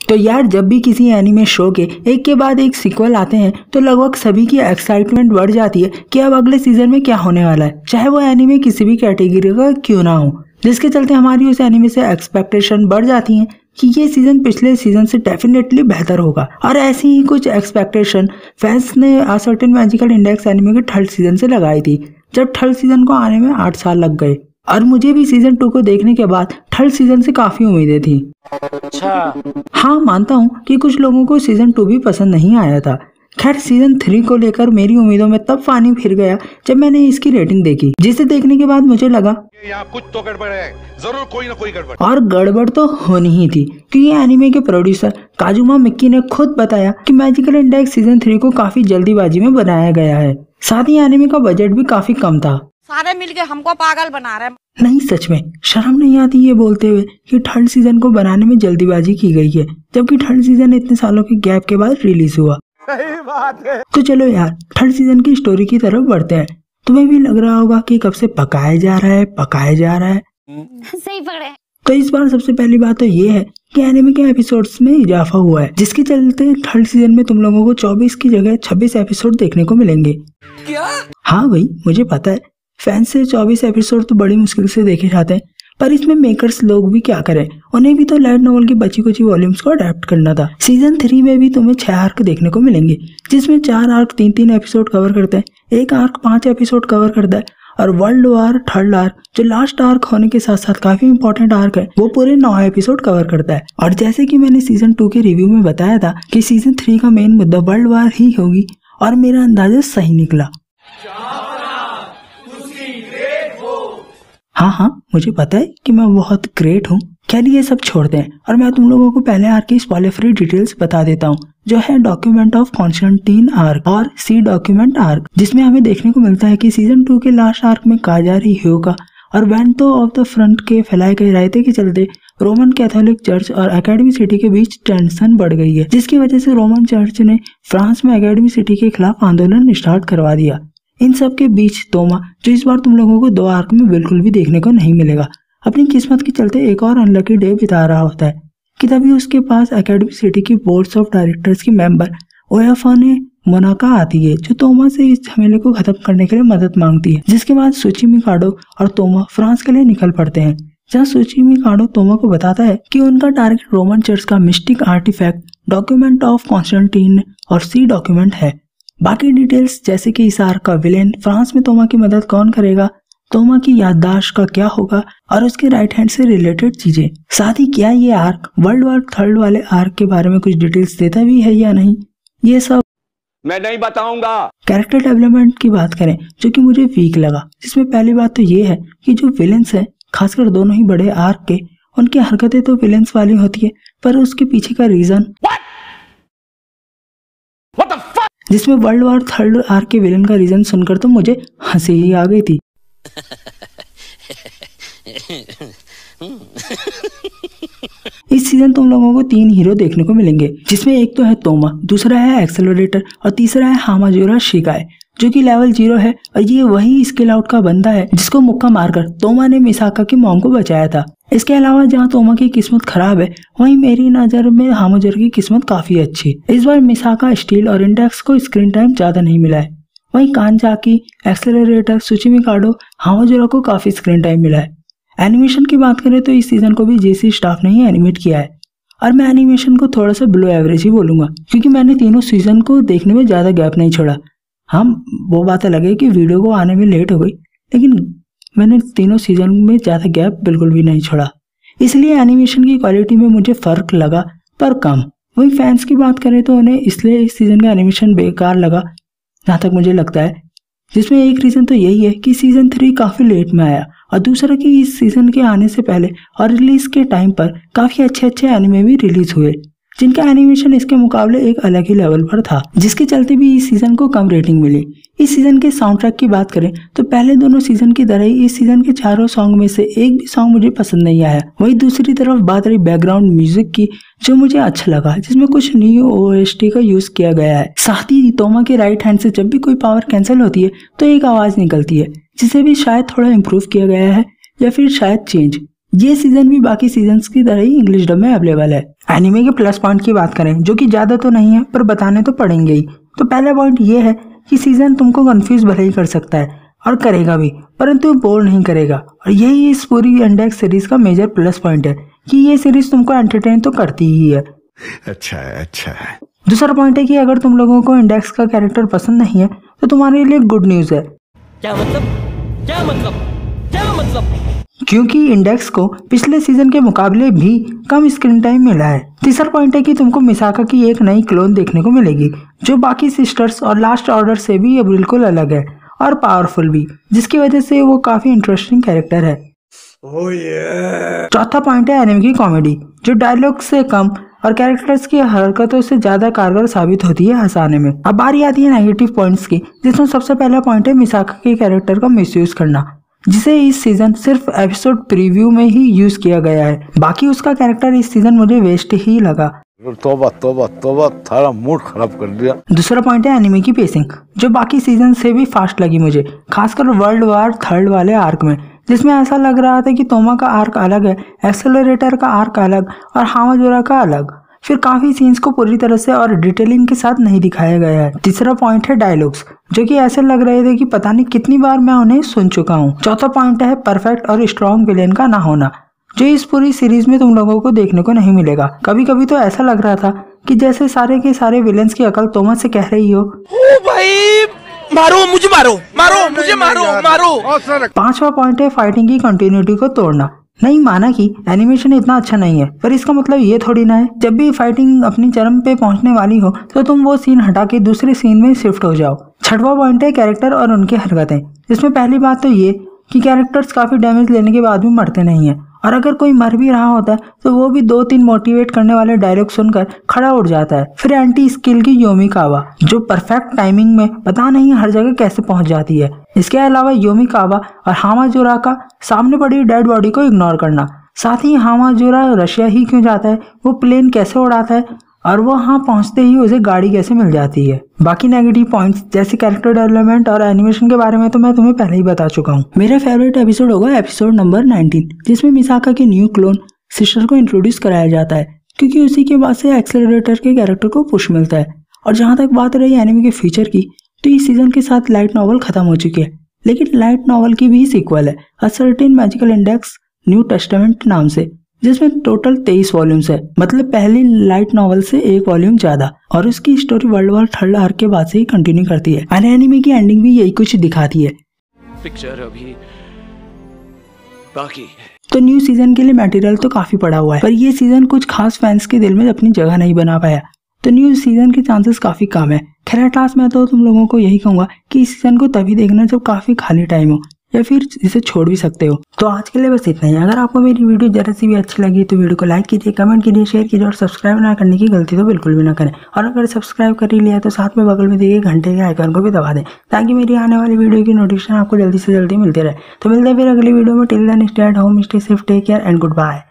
तो यार जब भी किसी एनिमे शो के एक के बाद एक सीक्वल आते हैं तो लगभग सभी की एक्साइटमेंट बढ़ जाती है कि अब अगले सीजन में क्या होने वाला है, चाहे वो एनिमे किसी भी कैटेगरी का क्यों ना हो, जिसके चलते हमारी उस एनिमे से एक्सपेक्टेशन बढ़ जाती है कि ये सीजन पिछले सीजन से डेफिनेटली बेहतर होगा। और ऐसी ही कुछ एक्सपेक्टेशन फैंस ने a certain magical index anime के थर्ड सीजन से लगाई थी, जब थर्ड सीजन को आने में 8 साल लग गए। और मुझे भी सीजन 2 को देखने के बाद थर्ड सीजन से काफी उम्मीदें थी। अच्छा हाँ, मानता हूँ कि कुछ लोगों को सीजन 2 भी पसंद नहीं आया था। खैर सीजन 3 को लेकर मेरी उम्मीदों में तब पानी फिर गया जब मैंने इसकी रेटिंग देखी, जिसे देखने के बाद मुझे लगा यहाँ कुछ तो गड़बड़ है, जरूर कोई ना कोई गड़बड़। और गड़बड़ तो होनी ही थी, क्योंकि एनिमे के प्रोड्यूसर काजुमा मिक्की ने खुद बताया कि मैजिकल इंडेक्स सीजन 3 को काफी जल्दीबाजी में बनाया गया है। साथ ही एनिमे का बजट भी काफी कम था। सारे मिलके हमको पागल बना रहे हैं। नहीं, सच में शर्म नहीं आती ये बोलते हुए कि थर्ड सीजन को बनाने में जल्दीबाजी की गई है, जबकि थर्ड सीजन इतने सालों के गैप के बाद रिलीज हुआ। सही बात है। तो चलो यार थर्ड सीजन की स्टोरी की तरफ बढ़ते हैं। तुम्हें भी लग रहा होगा कि कब से पकाया जा रहा है। सही पकड़े। तो इस बार सबसे पहली बात तो ये है कि एनिमे के एपिसोड्स में इजाफा हुआ है, जिसके चलते थर्ड सीजन में तुम लोगों को 24 की जगह 26 एपिसोड देखने को मिलेंगे। क्या? हाँ भाई, मुझे पता है फैंस से 24 एपिसोड तो बड़ी मुश्किल से देखे जाते हैं, पर इसमें मेकर्स लोग भी क्या करें, उन्हें भी तो लाइट नॉवल की बची कुछ वॉल्यूम्स को अडेप्ट करना था। सीजन 3 में भी तुम्हें 6 आर्क देखने को मिलेंगे, जिसमें 4 आर्क 3-3 एपिसोड कवर करते हैं, एक आर्क 5 एपिसोड कवर करता है, और वर्ल्ड वार थर्ड आर्क जो लास्ट आर्क होने के साथ साथ काफी इंपॉर्टेंट आर्क है, वो पूरे 9 एपिसोड कवर करता है। और जैसे कि मैंने सीजन 2 के रिव्यू में बताया था कि सीजन 3 का मेन मुद्दा वर्ल्ड वार ही होगी, और मेरा अंदाजा सही निकला। हाँ, मुझे पता है कि मैं बहुत ग्रेट हूँ। खैर ये सब छोड़ते हैं और मैं तुम लोगों को पहले आर्क की स्पॉइलर फ्री डिटेल्स बता देता हूँ, जो है डॉक्यूमेंट ऑफ कॉन्स्टेंटीन आर्क और सी डॉक्यूमेंट आर्क, जिसमें हमें देखने को मिलता है कि सीजन 2 के लास्ट आर्क में काजारी ह्योगा और वेंतो ऑफ द फ्रंट के फैलाए गए रायते के चलते रोमन कैथोलिक चर्च और एकेडमी सिटी के बीच टेंशन बढ़ गई है, जिसकी वजह से रोमन चर्च ने फ्रांस में एकेडमी सिटी के खिलाफ आंदोलन स्टार्ट करवा दिया। इन सब के बीच तोमा, जो इस बार तुम लोगों को 2 आर्क में बिल्कुल भी देखने को नहीं मिलेगा, अपनी किस्मत के चलते एक और अनलकी डे बिता रहा होता है कि तभी उसके पास एकेडमी सिटी की बोर्ड्स ऑफ डायरेक्टर्स की मेंबर ओयाफाने मोनाका आती है, जो तोमा से इस झमेले को खत्म करने के लिए मदद मांगती है। जिसके बाद सुची मिकाडो और तोमा फ्रांस के लिए निकल पड़ते हैं, जहाँ सुची मिकाडो तोमा को बताता है कि उनका टारगेट रोमन चर्च का mystic artifact document of Constantine और सी डॉक्यूमेंट है। बाकी डिटेल्स जैसे कि इस आर्क का विलेन फ्रांस में तोमा की मदद कौन करेगा, तोमा की याददाश्त का क्या होगा और उसके राइट हैंड से रिलेटेड चीजें, साथ ही क्या ये आर्क वर्ल्ड वार थर्ड वाले आर्क के बारे में कुछ डिटेल्स देता भी है या नहीं, ये सब मैं नहीं बताऊंगा। कैरेक्टर डेवलपमेंट की बात करें जो कि मुझे वीक लगा, जिसमें पहली बात तो ये है कि जो विलेंस है खासकर दोनों ही बड़े आर्क के, उनकी हरकतें तो विलेंस वाली होती है, पर उसके पीछे का रीजन जिसमें वर्ल्ड वार थर्ड आर्क के विलेन का रीजन सुनकर तो मुझे हंसी ही आ गई थी। इस सीजन तुम लोगों को 3 हीरो देखने को मिलेंगे, जिसमें एक तो है तोमा, दूसरा है एक्सेलरेटर और तीसरा है हामाजुरा शिकाय, जो कि लेवल 0 है। और ये वही स्किल आउट का बंदा है जिसको मुक्का मारकर तोमा ने मिसाका की मॉम को बचाया था। इसके अलावा जहाँ तोमा की किस्मत खराब है, वहीं मेरी नजर में हामाजुरा की किस्मत काफी अच्छी। इस बार मिसाका, स्टील और इंडेक्स को स्क्रीन टाइम ज्यादा नहीं मिला है, वहीं कांजाकी, एक्सेलरेटर, सुचिमिकाडो, हामाजुरा को काफी स्क्रीन टाइम मिला है। एनिमेशन की बात करें तो इस सीजन को भी जेसी स्टाफ ने ही एनिमेट किया है, और मैं एनिमेशन को थोड़ा सा बिलो एवरेज ही बोलूंगा, क्योंकि मैंने तीनों सीजन को देखने में ज्यादा गैप नहीं छोड़ा। हाँ, वो बात अलग है कि वीडियो को आने में लेट हो गई, लेकिन मैंने तीनों सीजन में ज्यादा गैप बिल्कुल भी नहीं छोड़ा, इसलिए एनिमेशन की क्वालिटी में मुझे फर्क लगा, पर कम। वही फैंस की बात करें तो उन्हें इसलिए इस सीजन का एनिमेशन बेकार लगा जहाँ तक मुझे लगता है, जिसमें एक रीजन तो यही है कि सीजन 3 काफी लेट में आया, और दूसरा कि इस सीजन के आने से पहले और रिलीज के टाइम पर काफी अच्छे एनिमे भी रिलीज हुए, जिनका एनिमेशन इसके मुकाबले एक अलग ही लेवल पर था, जिसके चलते भी इस सीजन को कम रेटिंग मिली। इस सीजन के साउंड ट्रैक की बात करें तो पहले दोनों सीजन की तरह ही इस सीजन के चारों सॉन्ग में से एक भी सॉन्ग मुझे पसंद नहीं आया। वहीं दूसरी तरफ बात रही बैकग्राउंड म्यूजिक की, जो मुझे अच्छा लगा, जिसमें कुछ न्यू ओएसटी का यूज किया गया है। साथ ही तोमा के राइट हैंड से जब भी कोई पावर कैंसिल होती है तो एक आवाज निकलती है, जिसे भी शायद थोड़ा इम्प्रूव किया गया है या फिर शायद चेंज, ये सीजन भी बाकी सीजन्स की तरह ही इंग्लिश डब में अवेलेबल है। एनिमे के प्लस पॉइंट की बात करें, जो कि ज्यादा तो नहीं है पर बताने तो पड़ेंगे ही। तो पहला पॉइंट ये है कि सीजन तुमको कंफ्यूज भले ही कर सकता है और करेगा भी, परंतु बोर नहीं करेगा। और यही इस पूरी इंडेक्स सीरीज का मेजर प्लस पॉइंट है कि ये सीरीज तुमको एंटरटेन तो करती ही है। अच्छा है। दूसरा पॉइंट है कि अगर तुम लोगों को इंडेक्स का कैरेक्टर पसंद नहीं है तो तुम्हारे लिए गुड न्यूज है। क्या मतलब? क्योंकि इंडेक्स को पिछले सीजन के मुकाबले भी कम स्क्रीन टाइम मिला है। तीसरा पॉइंट है कि तुमको मिसाका की एक नई क्लोन देखने को मिलेगी, जो बाकी सिस्टर्स और लास्ट ऑर्डर से भी ये बिल्कुल अलग है और पावरफुल भी, जिसकी वजह से वो काफी इंटरेस्टिंग कैरेक्टर है। चौथा पॉइंट है एनिमे की कॉमेडी, जो डायलॉग से कम और कैरेक्टर्स की हरकतों से ज्यादा कारगर साबित होती है हंसाने में। अब बारी आती है नेगेटिव पॉइंट्स की, जिसमें सबसे पहला पॉइंट है मिसाका के कैरेक्टर का मिसयूज करना, जिसे इस सीजन सिर्फ एपिसोड प्रीव्यू में ही यूज किया गया है। बाकी उसका कैरेक्टर इस सीजन मुझे वेस्ट ही लगा। तोबा थारा मूड खराब कर दिया। दूसरा पॉइंट है एनिमे की पेसिंग, जो बाकी सीजन से भी फास्ट लगी मुझे, खासकर वर्ल्ड वार 3 वाले आर्क में, जिसमें ऐसा लग रहा था कि तोमा का आर्क अलग है, एक्सेलरेटर का आर्क अलग और हामाजोरा का अलग। फिर काफी सीन्स को पूरी तरह से और डिटेलिंग के साथ नहीं दिखाया गया है। तीसरा पॉइंट है डायलॉग्स, जो कि ऐसे लग रहे थे कि पता नहीं कितनी बार मैं उन्हें सुन चुका हूँ। चौथा पॉइंट है परफेक्ट और स्ट्रॉन्ग विलेन का ना होना, जो इस पूरी सीरीज में तुम लोगों को देखने को नहीं मिलेगा। कभी कभी तो ऐसा लग रहा था कि जैसे सारे के सारे विलेन्स की अकल तोमा से कह रही हो, ओ भाई मारो मुझे, मारो। पांचवा पॉइंट है फाइटिंग की कंटिन्यूटी को तोड़ना। नहीं माना कि एनिमेशन इतना अच्छा नहीं है, पर इसका मतलब ये थोड़ी ना है जब भी फाइटिंग अपनी चरम पे पहुंचने वाली हो तो तुम वो सीन हटा के दूसरे सीन में शिफ्ट हो जाओ। छठवां पॉइंट है कैरेक्टर और उनकी हरकतें, जिसमें पहली बात तो ये कि कैरेक्टर्स काफी डैमेज लेने के बाद भी मरते नहीं है, और अगर कोई मर भी रहा होता है तो वो भी 2-3 मोटिवेट करने वाले डायलॉग सुनकर खड़ा उठ जाता है। फिर एंटी स्किल की योमिकावा, जो परफेक्ट टाइमिंग में पता नहीं हर जगह कैसे पहुंच जाती है। इसके अलावा योमिकावा और हामाजोरा का सामने पड़ी डेड बॉडी को इग्नोर करना, साथ ही हामाजोरा रशिया ही क्यों जाता है, वो प्लेन कैसे उड़ाता है और वो वहाँ पहुंचते ही उसे गाड़ी कैसे मिल जाती है। बाकी नेगेटिव पॉइंट्स जैसे कैरेक्टर डेवलपमेंट और एनिमेशन के बारे में तो मैं तुम्हें पहले ही बता चुका हूँ। मेरा फेवरेट एपिसोड होगा एपिसोड नंबर 19, जिसमें मिसाका के न्यू क्लोन सिस्टर को इंट्रोड्यूस कराया जाता है, क्योंकि उसी के बाद से एक्सेलरेटर के कैरेक्टर को पुश मिलता है। और जहाँ तक बात रही एनिमे के फीचर की, तो इस सीजन के साथ लाइट नॉवल खत्म हो चुकी है, लेकिन लाइट नॉवल की भी सीक्वल है, a certain magical index new testament नाम से, जिसमें टोटल 23 वॉल्यूम्स है, मतलब पहली लाइट नॉवल से 1 वॉल्यूम ज्यादा, और उसकी स्टोरी वर्ल्ड वार 3 आर्क के बाद से ही कंटिन्यू करती है। एनिमे की एंडिंग भी यही कुछ दिखाती है। पिक्चर अभी बाकी है। तो न्यू सीजन के लिए मटेरियल तो काफी पड़ा हुआ है, पर ये सीजन कुछ खास फैंस के दिल में अपनी जगह नहीं बना पाया, तो न्यू सीजन के चांसेस काफी कम है। खैर क्लास में तो तुम लोगों को यही कहूंगा कि इस सीजन को तभी देखना जब काफी खाली टाइम हो, या फिर इसे छोड़ भी सकते हो। तो आज के लिए बस इतना ही। अगर आपको मेरी वीडियो जरा सी भी अच्छी लगी तो वीडियो को लाइक कीजिए, कमेंट कीजिए, शेयर कीजिए, और सब्सक्राइब ना करने की गलती तो बिल्कुल भी ना करें। और अगर सब्सक्राइब कर ही लिया तो साथ में बगल में दिए घंटे के आइकन को भी दबा दें, ताकि मेरी आने वाली वीडियो की नोटिफिकेशन आपको जल्दी से जल्दी मिलती रहे। तो मिलते हैं फिर अगली वीडियो में। Till then stay at home, stay safe, take care and good bye.